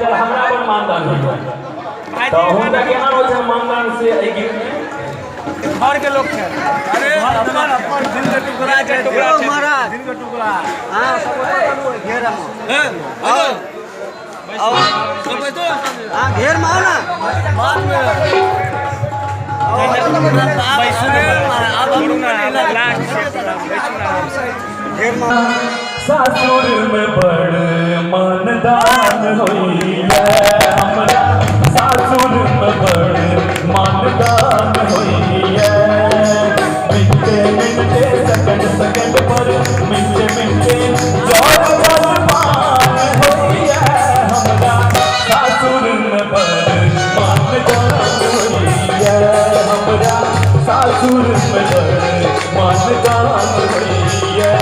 चल हमरा पर मानदान हो तो हम के ना हो छै मानदान से ए गीत में घर के लोग छै अरे अपन दिल के टुकड़ा छै टुकड़ा छै महाराज दिल के टुकड़ा हां सब तो घेरा में आओ सब तो हां घेर में आओ ना बाद में भाई सुने अब हम लास्ट घेर में सासुर में बड़ मानदान होई है हमरा सासुर में बड़ मानदान होई है मिनटे मिनटे सेकंड सेकंड पर मिनटे मिनटे जोर जलपान होई है हमरा सासुर में बड़ मानदान होई है हमरा सासुर में बड़ मानदान होई है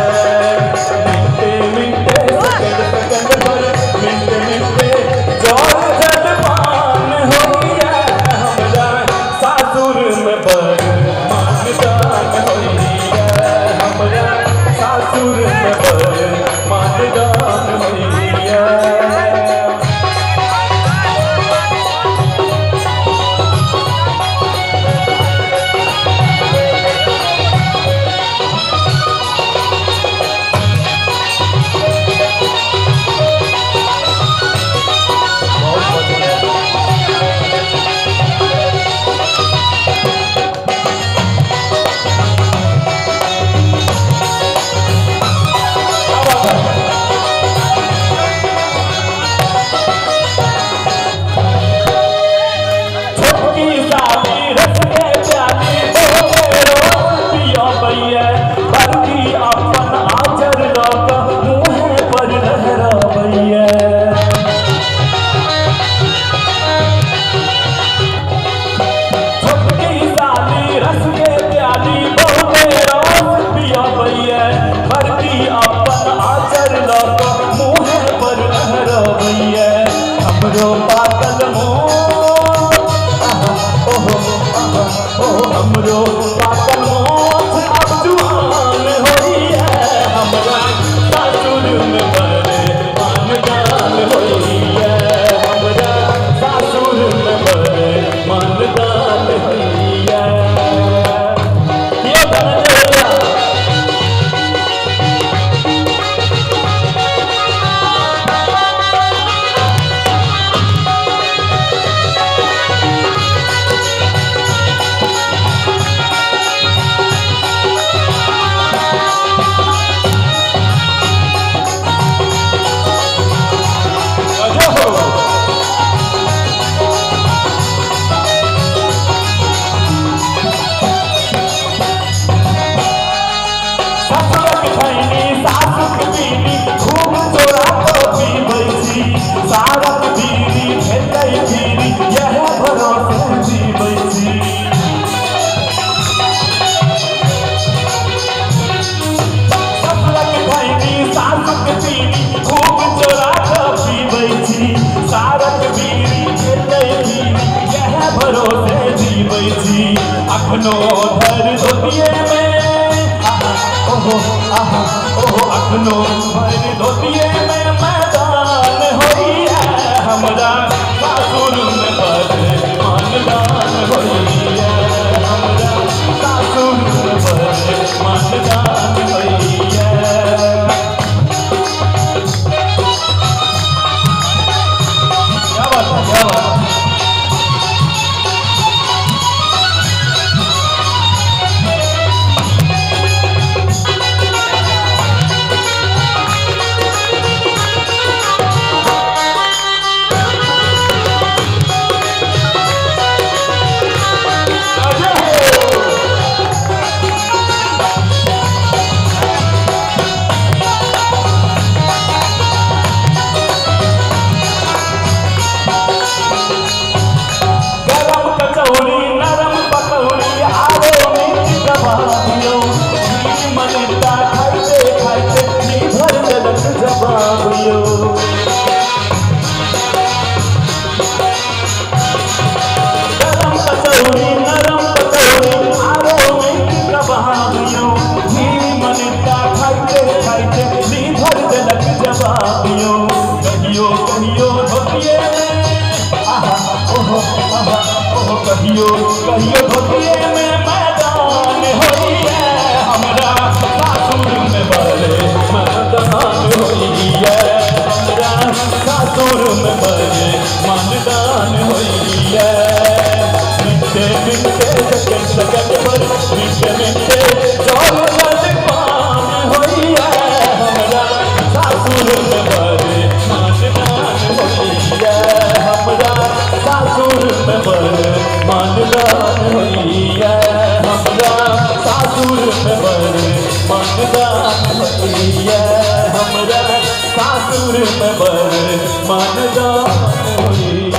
अखनो धर धोतिए में अखनो धर धोतिए में मैदान होई है हमरा सासुर में बड़ मानदान होई है हमरा सासुर में बड़ मानदान होई है क्या बात है क्या बात है भोटिए में आहा ओहो आहा ओहो कहियो कहियो भोटिए में मैदान होइए हमरा सासुर में बड़े मैदान होइए हमरा सासुर में बड़े मैदान होइए मिठे मिठे सकन सकन पर मिठे मिठे दौलत पान होइए हमरा सासुर में बड़े मैदान होइए हमरा सासुर में बड़े मैदान होइए हमरा सासुर में बड़े मैदान होइए हमरा सासुर में बड़े मैदान होइए।